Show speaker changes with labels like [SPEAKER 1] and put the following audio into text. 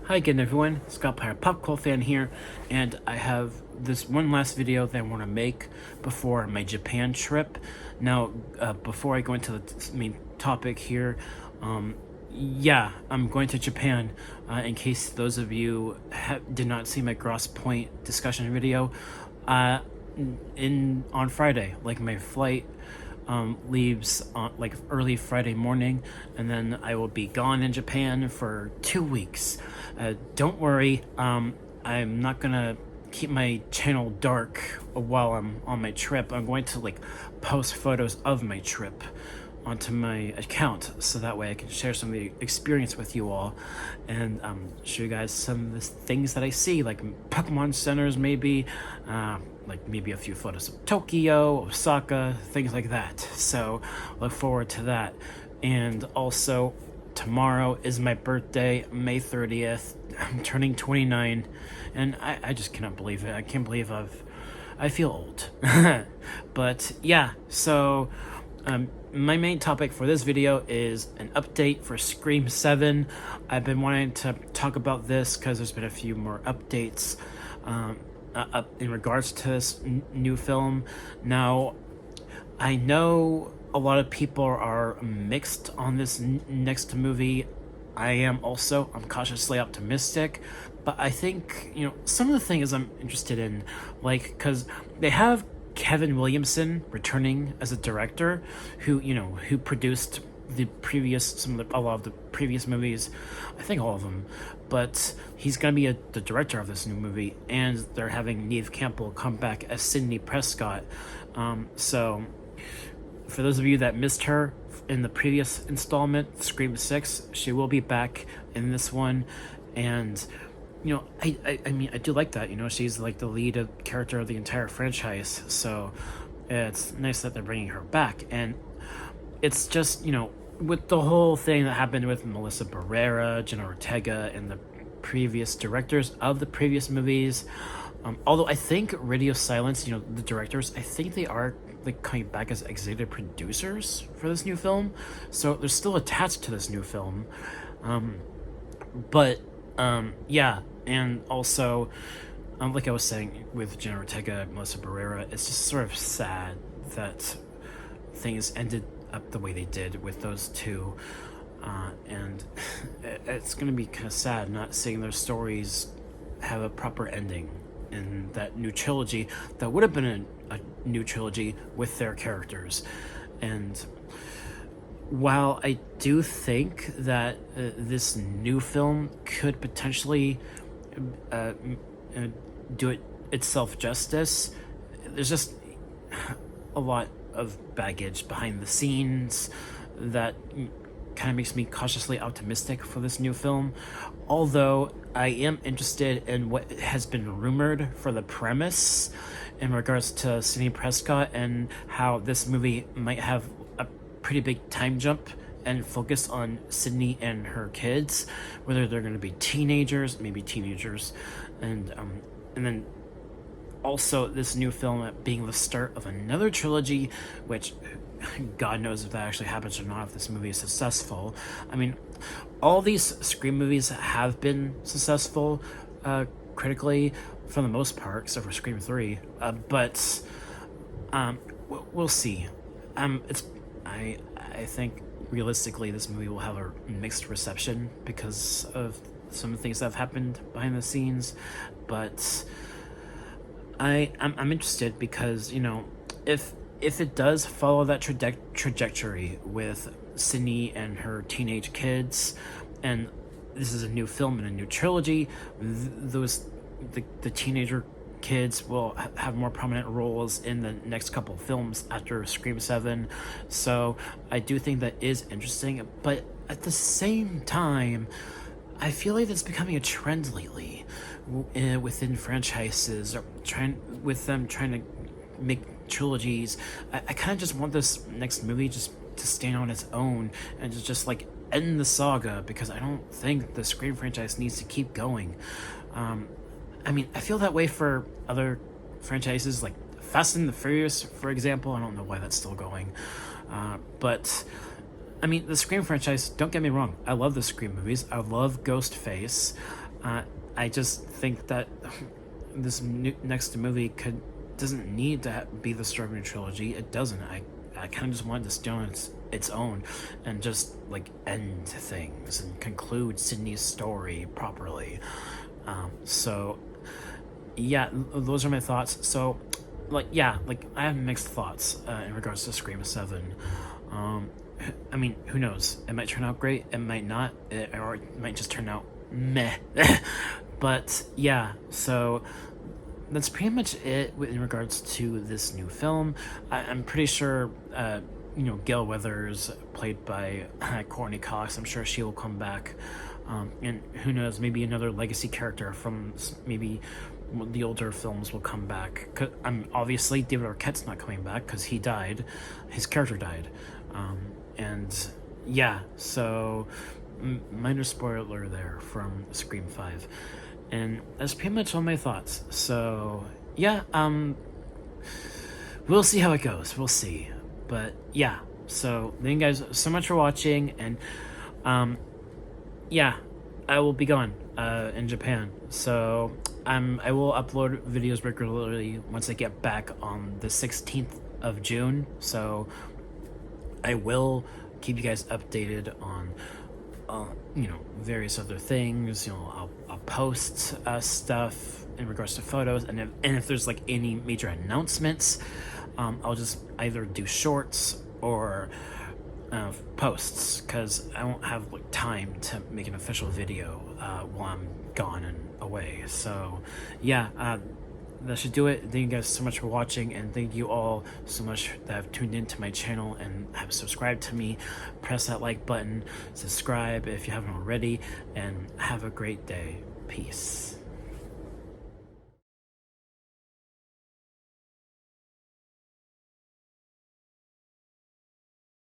[SPEAKER 1] Hi again everyone, Scott Pyre Popcorn Fan here, and I have this one last video that I want to make before my Japan trip. Now, before I go into the main topic here, yeah, I'm going to Japan, in case those of you did not see my Gross Point discussion video, on Friday, like my flight leaves on like early Friday morning, and then I will be gone in Japan for 2 weeks. Don't worry, I'm not gonna keep my channel dark while I'm on my trip. I'm going to like post photos of my trip onto my account, so that way I can share some of the experience with you all, and show you guys some of the things that I see, like Pokemon centers maybe, like maybe a few photos of Tokyo, Osaka, things like that. So look forward to that. And also tomorrow is my birthday, May 30th. I'm turning 29, and I just cannot believe it. I can't believe I feel old. But yeah, so my main topic for this video is an update for Scream 7. I've been wanting to talk about this because there's been a few more updates in regards to this new film. Now, I know a lot of people are mixed on this next movie. I am also. I'm cautiously optimistic, but I think, some of the things I'm interested in, like, because they have Kevin Williamson returning as a director, who produced a lot of the previous movies, I think all of them, but he's gonna be the director of this new movie, and they're having Neve Campbell come back as Sidney Prescott. So for those of you that missed her in the previous installment, Scream 6, she will be back in this one, and I mean, I do like that. She's like the lead character of the entire franchise, so it's nice that they're bringing her back. And it's just, with the whole thing that happened with Melissa Barrera, Jenna Ortega, and the previous directors of the previous movies, although I think Radio Silence, the directors, I think they are like coming back as executive producers for this new film, so they're still attached to this new film. Yeah, and also, like I was saying with Jenna Ortega and Melissa Barrera, it's just sort of sad that things ended up the way they did with those two, and it's gonna be kind of sad not seeing their stories have a proper ending in that new trilogy that would have been a new trilogy with their characters. And while I do think that this new film could potentially do it itself justice, there's just a lot of baggage behind the scenes that kind of makes me cautiously optimistic for this new film. Although I am interested in what has been rumored for the premise in regards to Sidney Prescott, and how this movie might have a pretty big time jump and focus on Sidney and her kids, whether they're going to be teenagers, and then also this new film being the start of another trilogy, which God knows if that actually happens or not, if this movie is successful. I mean, all these Scream movies have been successful critically for the most part, except for Scream 3, but we'll see. I think realistically this movie will have a mixed reception because of some of the things that have happened behind the scenes, but I'm interested because, if it does follow that trajectory with Sidney and her teenage kids, and this is a new film and a new trilogy, the teenager kids will have more prominent roles in the next couple of films after Scream 7. So I do think that is interesting, but at the same time, I feel like it's becoming a trend lately within franchises, or trying to make trilogies. I kind of just want this next movie just to stand on its own and to just like end the saga, because I don't think the Scream franchise needs to keep going. I mean, I feel that way for other franchises like Fast and the Furious, for example. I don't know why that's still going, but I mean, the Scream franchise, don't get me wrong, I love the Scream movies. I love Ghostface. I just think that this next movie doesn't need to be the Strawberry Trilogy. It doesn't. I kind of just wanted to stay on its own and just like end things and conclude Sidney's story properly. So yeah, those are my thoughts. So like I have mixed thoughts in regards to Scream 7. I mean, who knows? It might turn out great. It might not. Or it might just turn out meh. But yeah, so that's pretty much it in regards to this new film. I'm pretty sure, Gail Weathers, played by Courtney Cox, I'm sure she will come back. And who knows, maybe another legacy character from maybe the older films will come back. Obviously, David Arquette's not coming back because he died. His character died. And yeah, so minor spoiler there from Scream 5. And that's pretty much all my thoughts. So yeah, we'll see how it goes. We'll see. But yeah, so thank you guys so much for watching, and yeah, I will be gone in Japan. So I will upload videos regularly once I get back on the 16th of June. So I will keep you guys updated on various other things. I'll post stuff in regards to photos, and if there's like any major announcements, I'll just either do shorts or posts, because I won't have like time to make an official video while I'm gone and away. So yeah, that should do it. Thank you guys so much for watching, and thank you all so much that have tuned into my channel and have subscribed to me. Press that like button, subscribe if you haven't already, and have a great day. Peace.